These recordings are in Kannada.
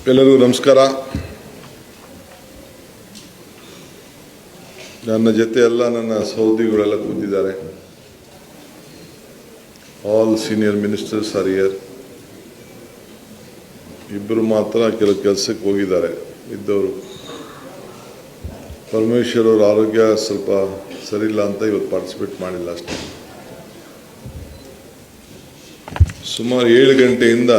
ಎಲ್ಲರಿಗೂ ನಮಸ್ಕಾರ. ನನ್ನ ಜೊತೆ ಎಲ್ಲ ನನ್ನ ಸಹೋದ್ಯೋಗಿಗಳೆಲ್ಲ ಕೂತಿದ್ದಾರೆ. All senior ministers are here. ಇಬ್ಬರು ಮಾತ್ರ ಕೆಲವು ಕೆಲಸಕ್ಕೆ ಹೋಗಿದ್ದಾರೆ ಇದ್ದವರು. ಪರಮೇಶ್ವರ್ ಅವ್ರ ಆರೋಗ್ಯ ಸ್ವಲ್ಪ ಸರಿಯಿಲ್ಲ ಅಂತ ಇವತ್ತು ಪಾರ್ಟಿಸಿಪೇಟ್ ಮಾಡಿಲ್ಲ ಅಷ್ಟೇ. ಸುಮಾರು 7 ಗಂಟೆಯಿಂದ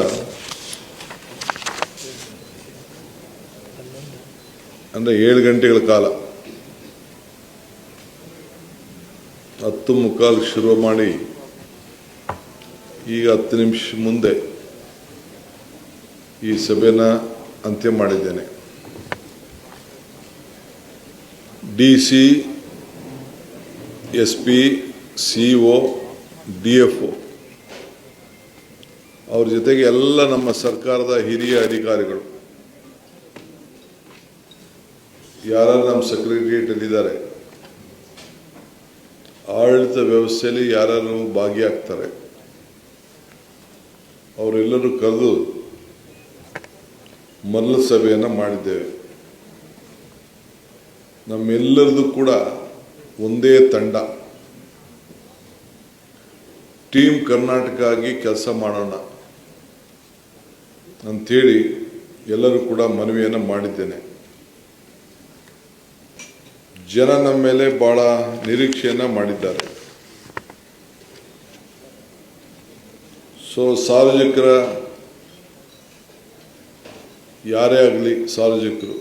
ಅಂದರೆ 7 ಗಂಟೆಗಳ ಕಾಲ 10:15 ಶುರು ಮಾಡಿ ಈಗ 10 ನಿಮಿಷ ಮುಂದೆ ಈ ಸಭೆನ ಅಂತ್ಯ ಮಾಡಿದ್ದೇನೆ. DC, SP, CO, DFO ಅವ್ರ ಜೊತೆಗೆ ಎಲ್ಲ ನಮ್ಮ ಸರ್ಕಾರದ ಹಿರಿಯ ಅಧಿಕಾರಿಗಳು, ಯಾರು ನಮ್ಮ ಸೆಕ್ರೆಟರಿಯೇಟಲ್ಲಿದ್ದಾರೆ, ಆಡಳಿತ ವ್ಯವಸ್ಥೆಯಲ್ಲಿ ಯಾರು ಭಾಗಿಯಾಗ್ತಾರೆ, ಅವರೆಲ್ಲರೂ ಕರೆದು ಮೊದಲ ಸಭೆಯನ್ನು ಮಾಡಿದ್ದೇವೆ. ನಮ್ಮೆಲ್ಲರದು ಕೂಡ ಒಂದೇ ತಂಡ, ಟೀಮ್ ಕರ್ನಾಟಕ ಆಗಿ ಕೆಲಸ ಮಾಡೋಣ ಅಂಥೇಳಿ ಎಲ್ಲರೂ ಕೂಡ ಮನವಿಯನ್ನು ಮಾಡಿದ್ದೇನೆ. ಜನ ನಮ್ಮ ಮೇಲೆ ಭಾಳ ನಿರೀಕ್ಷೆಯನ್ನು ಮಾಡಿದ್ದಾರೆ. ಸಾರ್ವಜನಿಕರ ಯಾರೇ ಆಗಲಿ ಸಾರ್ವಜನಿಕರು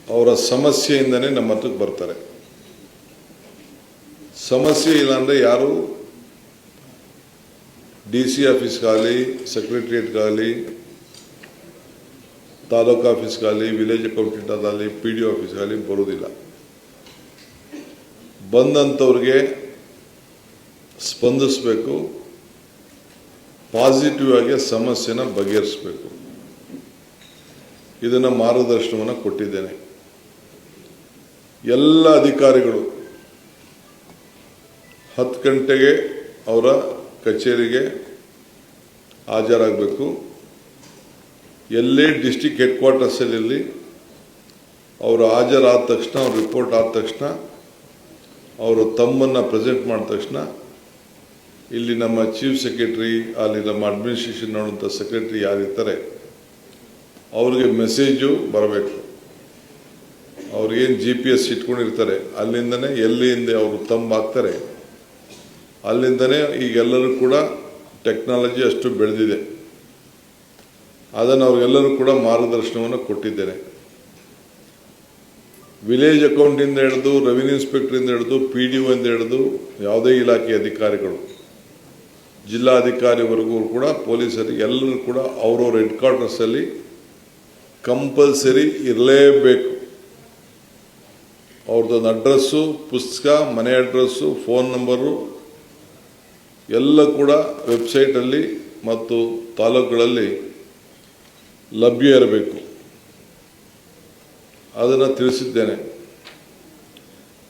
ಅವರ ಸಮಸ್ಯೆಯಿಂದನೇ ನಮ್ಮ ಹತ್ರಕ್ಕೆ ಬರ್ತಾರೆ. ಸಮಸ್ಯೆ ಇಲ್ಲಾಂದರೆ ಯಾರು DC ಆಫೀಸ್ಗಾಗಲಿ, ಸೆಕ್ರೆಟರಿಯೇಟ್ಗಾಗಲಿ, ತಾಲೂಕು ಆಫೀಸ್ಗಾಗಲಿ, ವಿಲೇಜ್ ಅಕೌಂಟೆಂಟ್ ಆಗಲಿ, PDO ಆಫೀಸ್ಗಾಗಲಿ ಬರೋದಿಲ್ಲ. ಬಂದಂಥವ್ರಿಗೆ ಸ್ಪಂದಿಸಬೇಕು, ಪಾಸಿಟಿವ್ ಆಗಿ ಸಮಸ್ಯೆನ ಬಗೆಹರಿಸಬೇಕು. ಇದನ್ನು ಮಾರ್ಗದರ್ಶನವನ್ನು ಕೊಟ್ಟಿದ್ದೇನೆ. ಎಲ್ಲ ಅಧಿಕಾರಿಗಳು 10 ಗಂಟೆಗೆ ಅವರ ಕಚೇರಿಗೆ ಹಾಜರಾಗಬೇಕು. ಎಲ್ಲೇ ಡಿಸ್ಟಿಕ್ ಹೆಡ್ ಕ್ವಾರ್ಟರ್ಸಲ್ಲಿ ಅವರು ಹಾಜರಾದ ತಕ್ಷಣ, ಅವ್ರ ರಿಪೋರ್ಟ್ ಆದ ತಕ್ಷಣ, ಅವರು ತಮ್ಮನ್ನು ಪ್ರೆಸೆಂಟ್ ಮಾಡಿದ ತಕ್ಷಣ ಇಲ್ಲಿ ನಮ್ಮ ಚೀಫ್ ಸೆಕ್ರೆಟರಿ, ಅಲ್ಲಿ ನಮ್ಮ ಅಡ್ಮಿನಿಸ್ಟ್ರೇಷನ್ ನೋಡುವಂಥ ಸೆಕ್ರೆಟರಿ ಯಾರಿರ್ತಾರೆ ಅವ್ರಿಗೆ ಮೆಸೇಜು ಬರಬೇಕು. ಅವ್ರಿಗೇನು GPS ಇಟ್ಕೊಂಡಿರ್ತಾರೆ ಅಲ್ಲಿಂದನೇ ಎಲ್ಲಿಂದ ಅವರು ತಂಬ ಹಾಕ್ತಾರೆ, ಅಲ್ಲಿಂದನೇ ಈಗೆಲ್ಲರೂ ಕೂಡ ಟೆಕ್ನಾಲಜಿ ಅಷ್ಟು ಬೆಳೆದಿದೆ. ಅದನ್ನು ಅವ್ರಿಗೆಲ್ಲರೂ ಕೂಡ ಮಾರ್ಗದರ್ಶನವನ್ನು ಕೊಟ್ಟಿದ್ದೇನೆ. ವಿಲೇಜ್ ಅಕೌಂಟಿಂದ ಹಿಡಿದು, ರೆವಿನ್ಯೂ ಇನ್ಸ್ಪೆಕ್ಟರಿಂದ ಹಿಡಿದು, PDO ಇಂದ ಹಿಡಿದು ಯಾವುದೇ ಇಲಾಖೆ ಅಧಿಕಾರಿಗಳು, ಜಿಲ್ಲಾಧಿಕಾರಿವರೆಗೂ ಕೂಡ ಪೊಲೀಸರಿಗೆ ಎಲ್ಲರೂ ಕೂಡ ಅವ್ರವ್ರ ಹೆಡ್ ಕ್ವಾರ್ಟರ್ಸಲ್ಲಿ ಕಂಪಲ್ಸರಿ ಇರಲೇಬೇಕು. ಅವ್ರದ್ದೊಂದು ಅಡ್ರೆಸ್ಸು, ಪುಸ್ತಕ, ಮನೆ ಅಡ್ರೆಸ್ಸು, ಫೋನ್ ನಂಬರು ಎಲ್ಲ ಕೂಡ ವೆಬ್ಸೈಟಲ್ಲಿ ಮತ್ತು ತಾಲೂಕುಗಳಲ್ಲಿ ಲಭ್ಯ ಇರಬೇಕು. ಅದನ್ನು ತಿಳಿಸಿದ್ದೇನೆ.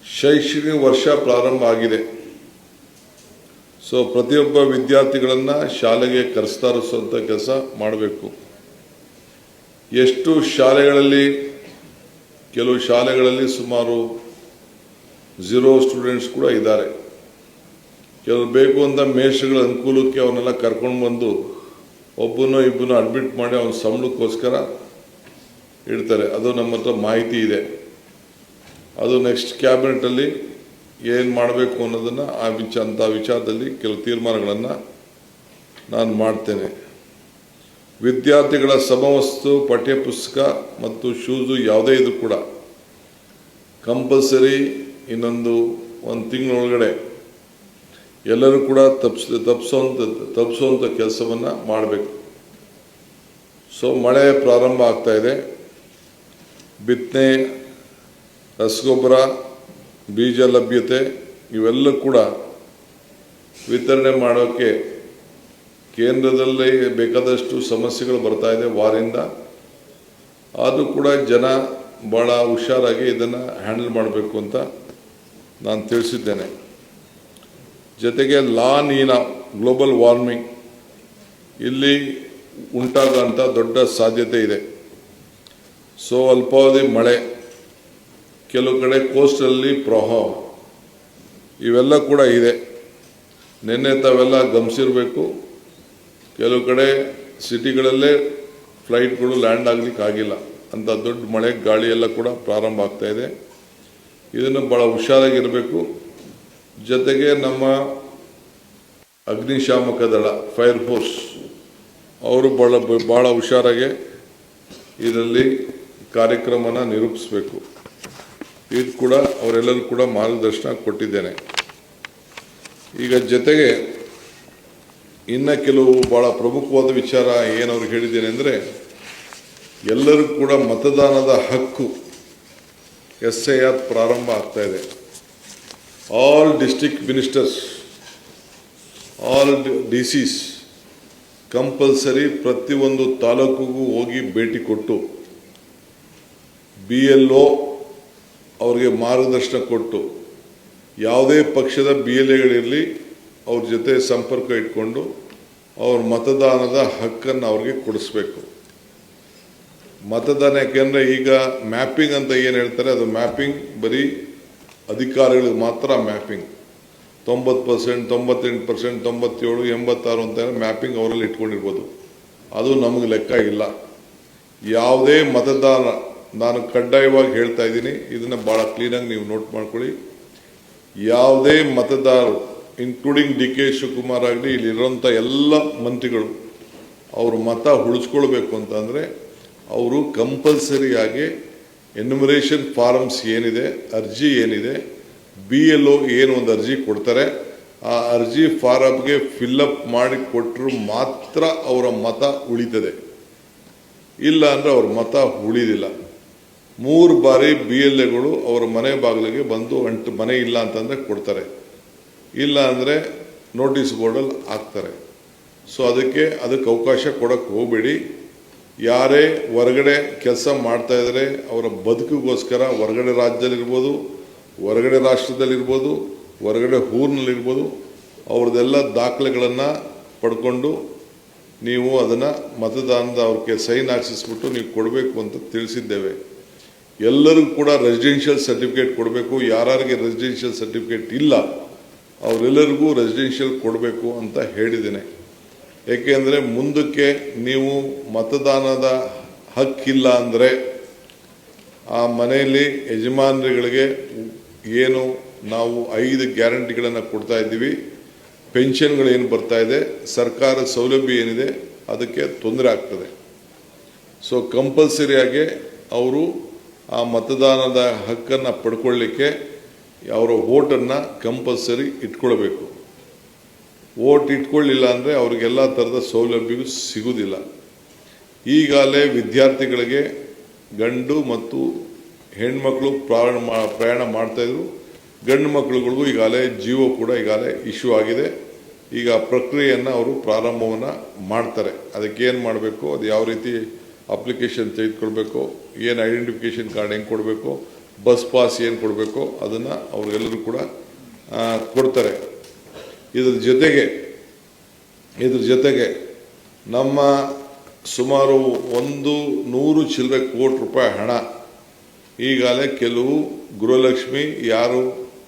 ಶೈಕ್ಷಣಿಕ ವರ್ಷ ಪ್ರಾರಂಭ ಆಗಿದೆ. ಪ್ರತಿಯೊಬ್ಬ ವಿದ್ಯಾರ್ಥಿಗಳನ್ನು ಶಾಲೆಗೆ ಕರೆಸ್ತಾರಿಸುವಂಥ ಕೆಲಸ ಮಾಡಬೇಕು. ಎಷ್ಟು ಶಾಲೆಗಳಲ್ಲಿ, ಕೆಲವು ಶಾಲೆಗಳಲ್ಲಿ ಸುಮಾರು 0 ಸ್ಟೂಡೆಂಟ್ಸ್ ಕೂಡ ಇದ್ದಾರೆ. ಕೆಲವರು ಬೇಕು ಅಂತ ಮೇಷ್ಟ್ರುಗಳ ಅನುಕೂಲಕ್ಕೆ ಅವನ್ನೆಲ್ಲ ಕರ್ಕೊಂಡು ಬಂದು ಒಬ್ಬನೋ ಇಬ್ಬನೋ ಅಡ್ಮಿಟ್ ಮಾಡಿ ಅವನ ಸಂಬಳಕ್ಕೋಸ್ಕರ ಇಡ್ತಾರೆ. ಅದು ನಮ್ಮ ಹತ್ರ ಮಾಹಿತಿ ಇದೆ. ಅದು ನೆಕ್ಸ್ಟ್ ಕ್ಯಾಬಿನೆಟಲ್ಲಿ ಏನು ಮಾಡಬೇಕು ಅನ್ನೋದನ್ನು ಅಂಥ ವಿಚಾರದಲ್ಲಿ ಕೆಲವು ತೀರ್ಮಾನಗಳನ್ನು ನಾನು ಮಾಡ್ತೇನೆ. ವಿದ್ಯಾರ್ಥಿಗಳ ಸಮವಸ್ತು, ಪಠ್ಯಪುಸ್ತಕ ಮತ್ತು ಶೂಸು ಯಾವುದೇ ಇದು ಕೂಡ ಕಂಪಲ್ಸರಿ ಇನ್ನೊಂದು 1 ತಿಂಗಳೊಳಗಡೆ ಎಲ್ಲರೂ ಕೂಡ ತಪ್ಪಿಸುವಂಥ ಕೆಲಸವನ್ನು ಮಾಡಬೇಕು. ಮಳೆ ಪ್ರಾರಂಭ ಆಗ್ತಾ ಇದೆ. ಬಿತ್ತನೆ, ರಸಗೊಬ್ಬರ, ಬೀಜ ಲಭ್ಯತೆ ಇವೆಲ್ಲ ಕೂಡ ವಿತರಣೆ ಮಾಡೋಕ್ಕೆ ಕೇಂದ್ರದಲ್ಲಿ ಬೇಕಾದಷ್ಟು ಸಮಸ್ಯೆಗಳು ಬರ್ತಾ ಇದೆ ವಾರಿಂದ. ಅದು ಕೂಡ ಜನ ಭಾಳ ಹುಷಾರಾಗಿ ಇದನ್ನು ಹ್ಯಾಂಡಲ್ ಮಾಡಬೇಕು ಅಂತ ನಾನು ತಿಳಿಸಿದ್ದೇನೆ. ಜೊತೆಗೆ ಲಾ ನೀನಾ ಗ್ಲೋಬಲ್ ವಾರ್ಮಿಂಗ್ ಇಲ್ಲಿ ಉಂಟಾಗುವಂಥ ದೊಡ್ಡ ಸಾಧ್ಯತೆ ಇದೆ. ಸೊ ಅಲ್ಪಾವಧಿ ಮಳೆ, ಕೆಲವು ಕಡೆ ಕೋಸ್ಟಲ್ಲಿ ಪ್ರವಾಹ, ಇವೆಲ್ಲ ಕೂಡ ಇದೆ. ನಿನ್ನೆ ತಾವೆಲ್ಲ ಗಮನಿಸಿರಬೇಕು, ಕೆಲವು ಕಡೆ ಸಿಟಿಗಳಲ್ಲೇ ಫ್ಲೈಟ್ಗಳು ಲ್ಯಾಂಡ್ ಆಗ್ಲಿಕ್ಕೆ ಆಗಿಲ್ಲ ಅಂತ ದೊಡ್ಡ ಮಳೆ ಗಾಳಿ ಎಲ್ಲ ಕೂಡ ಪ್ರಾರಂಭ ಆಗ್ತಾ ಇದೆ. ಇದನ್ನು ಭಾಳ ಹುಷಾರಾಗಿರಬೇಕು. ಜೊತೆಗೆ ನಮ್ಮ ಅಗ್ನಿಶಾಮಕ ದಳ, ಫೈರ್ ಫೋರ್ಸ್ ಅವರು ಭಾಳ ಹುಷಾರಾಗಿ ಇದರಲ್ಲಿ ಕಾರ್ಯಕ್ರಮನ ನಿರೂಪಿಸಬೇಕು. ಇದು ಕೂಡ ಅವರೆಲ್ಲರೂ ಕೂಡ ಮಾರ್ಗದರ್ಶನ ಕೊಟ್ಟಿದ್ದೇನೆ. ಈಗ ಜೊತೆಗೆ ಇನ್ನು ಕೆಲವು ಭಾಳ ಪ್ರಮುಖವಾದ ವಿಚಾರ ಏನವ್ರಿಗೆ ಹೇಳಿದ್ದೇನೆ ಅಂದರೆ, ಎಲ್ಲರಿಗೂ ಕೂಡ ಮತದಾನದ ಹಕ್ಕು SIR ಪ್ರಾರಂಭ ಆಗ್ತಾ ಇದೆ. All district ministers, all DCs compulsory ಪ್ರತಿಯೊಂದು ತಾಲೂಕಿಗೂ ಹೋಗಿ ಭೇಟಿ ಕೊಟ್ಟು BLO ಅವ್ರಿಗೆ ಮಾರ್ಗದರ್ಶನ ಕೊಟ್ಟು, ಯಾವುದೇ ಪಕ್ಷದ BLAಗಳಿರಲಿ ಅವ್ರ ಜೊತೆ ಸಂಪರ್ಕ ಇಟ್ಕೊಂಡು ಅವ್ರ ಮತದಾನದ ಹಕ್ಕನ್ನು ಅವ್ರಿಗೆ ಕೊಡಿಸ್ಬೇಕು. ಮತದಾನ ಯಾಕೆಂದರೆ ಈಗ ಮ್ಯಾಪಿಂಗ್ ಅಂತ ಏನು ಹೇಳ್ತಾರೆ, ಅದು ಮ್ಯಾಪಿಂಗ್ ಬರೀ ಅಧಿಕಾರಿಗಳಿಗೆ ಮಾತ್ರ ಮ್ಯಾಪಿಂಗ್. 90%, 98%, 97, 86 ಅಂತ ಮ್ಯಾಪಿಂಗ್ ಅವರಲ್ಲಿ ಇಟ್ಕೊಂಡಿರ್ಬೋದು. ಅದು ನಮಗೆ ಲೆಕ್ಕ ಇಲ್ಲ. ಯಾವುದೇ ಮತದಾನ, ನಾನು ಕಡ್ಡಾಯವಾಗಿ ಹೇಳ್ತಾ ಇದ್ದೀನಿ, ಇದನ್ನು ಭಾಳ ಕ್ಲೀನಾಗಿ ನೀವು ನೋಟ್ ಮಾಡ್ಕೊಳ್ಳಿ. ಯಾವುದೇ ಮತದಾರರು, ಇನ್ಕ್ಲೂಡಿಂಗ್ DK ಶಿವಕುಮಾರ್ ಆಗಲಿ, ಇಲ್ಲಿರೋಂಥ ಎಲ್ಲ ಮಂತ್ರಿಗಳು, ಅವರು ಮತ ಉಳಿಸ್ಕೊಳ್ಬೇಕು ಅಂತಂದರೆ ಅವರು ಕಂಪಲ್ಸರಿಯಾಗಿ ಎನ್ಯುಮರೇಷನ್ ಫಾರಮ್ಸ್ ಏನಿದೆ, ಅರ್ಜಿ ಏನಿದೆ, BLO ಏನು ಒಂದು ಅರ್ಜಿ ಕೊಡ್ತಾರೆ, ಆ ಅರ್ಜಿ ಫಾರಮ್ಗೆ ಫಿಲ್ಲಪ್ ಮಾಡಿ ಕೊಟ್ಟರು ಮಾತ್ರ ಅವರ ಮತ ಉಳಿತದೆ. ಇಲ್ಲ ಅಂದರೆ ಅವ್ರ ಮತ ಉಳಿದಿಲ್ಲ. 3 ಬಾರಿ BLAಗಳು ಅವರ ಮನೆ ಬಾಗಿಲಿಗೆ ಬಂದು ಮನೆ ಇಲ್ಲ ಅಂತಂದರೆ ಕೊಡ್ತಾರೆ, ಇಲ್ಲ ಅಂದರೆ ನೋಟಿಸ್ ಬೋರ್ಡಲ್ಲಿ ಹಾಕ್ತಾರೆ. ಸೊ ಅದಕ್ಕೆ ಅವಕಾಶ ಕೊಡೋಕ್ಕೆ ಹೋಗಬೇಡಿ. ಯಾರೇ ಹೊರಗಡೆ ಕೆಲಸ ಮಾಡ್ತಾ ಇದ್ದಾರೆ, ಅವರ ಬದುಕಿಗೋಸ್ಕರ ಹೊರಗಡೆ ರಾಜ್ಯದಲ್ಲಿರ್ಬೋದು, ಹೊರಗಡೆ ರಾಷ್ಟ್ರದಲ್ಲಿರ್ಬೋದು, ಹೊರಗಡೆ ಊರಿನಲ್ಲಿರ್ಬೋದು, ಅವ್ರದ್ದೆಲ್ಲ ದಾಖಲೆಗಳನ್ನು ಪಡ್ಕೊಂಡು ನೀವು ಅದನ್ನು ಮತದಾನದ ಅವ್ರಿಗೆ ಸೈನ್ ಹಾಕಿಸ್ಬಿಟ್ಟು ನೀವು ಕೊಡಬೇಕು ಅಂತ ತಿಳಿಸಿದ್ದೇವೆ. ಎಲ್ಲರಿಗೂ ಕೂಡ ರೆಸಿಡೆನ್ಷಿಯಲ್ ಸರ್ಟಿಫಿಕೇಟ್ ಕೊಡಬೇಕು. ಯಾರಿಗೆ ರೆಸಿಡೆನ್ಷಿಯಲ್ ಸರ್ಟಿಫಿಕೇಟ್ ಇಲ್ಲ ಅವರೆಲ್ಲರಿಗೂ ರೆಸಿಡೆನ್ಷಿಯಲ್ ಕೊಡಬೇಕು ಅಂತ ಹೇಳಿದ್ದೇನೆ. ಏಕೆಂದರೆ ಮುಂದಕ್ಕೆ ನೀವು ಮತದಾನದ ಹಕ್ಕಿಲ್ಲ ಅಂದರೆ ಆ ಮನೆಯಲ್ಲಿ ಯಜಮಾನರುಗಳಿಗೆ ಏನು ನಾವು 5 ಗ್ಯಾರಂಟಿಗಳನ್ನು ಕೊಡ್ತಾ ಇದ್ದೀವಿ, ಪೆನ್ಷನ್ಗಳೇನು ಬರ್ತಾ ಇದೆ, ಸರ್ಕಾರ ಸೌಲಭ್ಯ ಏನಿದೆ, ಅದಕ್ಕೆ ತೊಂದರೆ ಆಗ್ತದೆ. ಸೊ ಕಂಪಲ್ಸರಿಯಾಗಿ ಅವರು ಆ ಮತದಾನದ ಹಕ್ಕನ್ನು ಪಡ್ಕೊಳ್ಳಿಕ್ಕೆ ಅವರ ವೋಟನ್ನು ಕಂಪಲ್ಸರಿ ಇಟ್ಕೊಳ್ಬೇಕು. ವೋಟ್ ಇಟ್ಕೊಳ್ಳಿಲ್ಲ ಅಂದರೆ ಅವ್ರಿಗೆಲ್ಲ ಥರದ ಸೌಲಭ್ಯವೂ ಸಿಗುವುದಿಲ್ಲ. ಈಗಾಗಲೇ ವಿದ್ಯಾರ್ಥಿಗಳಿಗೆ ಗಂಡು ಮತ್ತು ಹೆಣ್ಮಕ್ಳು ಪ್ರಯಾಣ ಮಾಡ್ತಾಯಿದ್ರು. ಗಂಡು ಮಕ್ಕಳುಗಳಿಗೂ ಈಗಾಗಲೇ ಜೀವೋ ಕೂಡ ಈಗಾಗಲೇ ಇಶ್ಯೂ ಆಗಿದೆ. ಈಗ ಪ್ರಕ್ರಿಯೆಯನ್ನು ಅವರು ಪ್ರಾರಂಭವನ್ನು ಮಾಡ್ತಾರೆ. ಅದಕ್ಕೇನು ಮಾಡಬೇಕು, ಅದು ಯಾವ ರೀತಿ ಅಪ್ಲಿಕೇಶನ್ ತೆಗೆದುಕೊಳ್ಬೇಕು, ಏನು ಐಡೆಂಟಿಫಿಕೇಷನ್ ಕಾರ್ಡ್ ಹೆಂಗೆ ಕೊಡಬೇಕು, ಬಸ್ ಪಾಸ್ ಏನು ಕೊಡಬೇಕು, ಅದನ್ನು ಅವ್ರಿಗೆಲ್ಲರೂ ಕೂಡ ಕೊಡ್ತಾರೆ. ಇದ್ರ ಜೊತೆಗೆ ನಮ್ಮ ಸುಮಾರು 100 ಚಿಲ್ಲರೆ ಕೋಟಿ ರೂಪಾಯಿ ಹಣ ಈಗಾಗಲೇ ಕೆಲವು ಗೃಹಲಕ್ಷ್ಮಿ ಯಾರು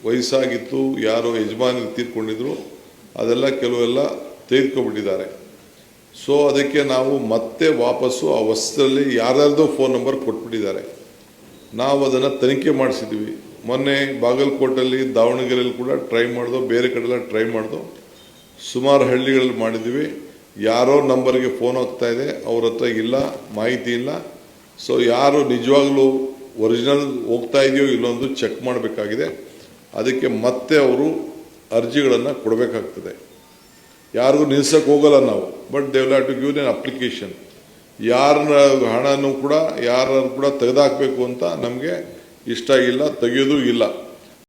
ವಯಸ್ಸಾಗಿತ್ತು, ಯಾರು ಯಜಮಾನರು ತೀರ್ಕೊಂಡಿದ್ರು, ಅದೆಲ್ಲ ಕೆಲವೆಲ್ಲ ತೆಗೆದುಕೊಂಡ್ಬಿಟ್ಟಿದ್ದಾರೆ. ಸೊ ಅದಕ್ಕೆ ನಾವು ಮತ್ತೆ ವಾಪಸ್ಸು ಆ ವಸ್ತುದಲ್ಲಿ ಯಾರ್ಯಾರ್ದೋ ಫೋನ್ ನಂಬರ್ ಕೊಟ್ಬಿಟ್ಟಿದ್ದಾರೆ. ನಾವು ಅದನ್ನು ತನಿಖೆ ಮಾಡಿಸಿದ್ವಿ. ಮೊನ್ನೆ ಬಾಗಲಕೋಟಲ್ಲಿ, ದಾವಣಗೆರೆಯಲ್ಲಿ ಕೂಡ ಟ್ರೈ ಮಾಡ್ದೋ, ಬೇರೆ ಕಡೆಲ್ಲ ಟ್ರೈ ಮಾಡ್ದೋ, ಸುಮಾರು ಹಳ್ಳಿಗಳಲ್ಲಿ ಮಾಡಿದ್ವಿ. ಯಾರೋ ನಂಬರ್ಗೆ ಫೋನ್ ಹೋಗ್ತಾ ಇದೆ, ಅವ್ರ ಹತ್ರ ಇಲ್ಲ, ಮಾಹಿತಿ ಇಲ್ಲ. ಸೊ ಯಾರು ನಿಜವಾಗ್ಲೂ ಒರಿಜಿನಲ್ ಹೋಗ್ತಾ ಇದೆಯೋ ಇಲ್ಲೊಂದು ಚೆಕ್ ಮಾಡಬೇಕಾಗಿದೆ. ಅದಕ್ಕೆ ಮತ್ತೆ ಅವರು ಅರ್ಜಿಗಳನ್ನು ಕೊಡಬೇಕಾಗ್ತದೆ. ಯಾರಿಗೂ ನಿಲ್ಸಕ್ಕೆ ಹೋಗಲ್ಲ ನಾವು, but they will have to give an application. ಯಾರನ್ನ ಹಣನೂ ಕೂಡ ಯಾರು ಕೂಡ ತೆಗೆದಾಕಬೇಕು ಅಂತ ನಮಗೆ ಇಷ್ಟ ಇಲ್ಲ, ತೆಗೆಯೋದು ಇಲ್ಲ.